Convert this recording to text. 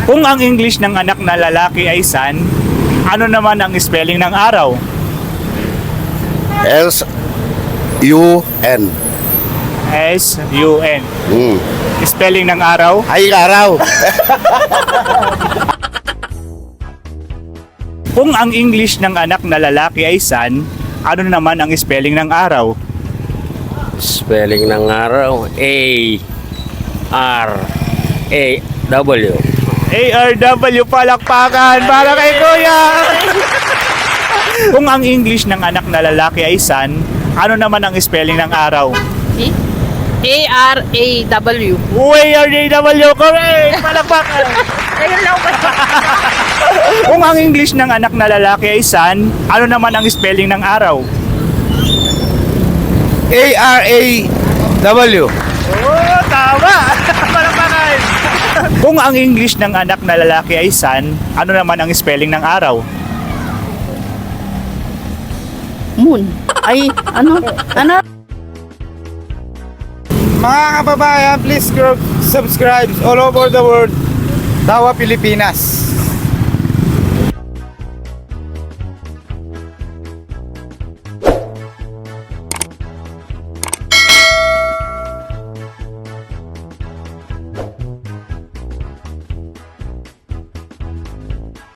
Kung ang English ng anak na lalaki ay sun, ano naman ang spelling ng araw? S-U-N. S-U-N. Hmm. Spelling ng araw? Ay, araw. Kung ang English ng anak na lalaki ay sun, ano naman ang spelling ng araw? Spelling ng araw, A-R-A-W. A-R-W, palakpakan para kay Kuya! Kung ang English ng anak na lalaki ay sun, ano naman ang spelling ng araw? A-R-A-W. A-R-A-W, correct! Palakpakan! Ayun lang ba? Kung ang English ng anak na lalaki ay sun, ano naman ang spelling ng araw? A-R-A-W. Oh, tama! Palakpakan! Kung ang English ng anak na lalaki ay sun, ano naman ang spelling ng araw? Moon. Ay, ano? Ano? Mga kababayan, please subscribe all over the world. Dawa Pilipinas.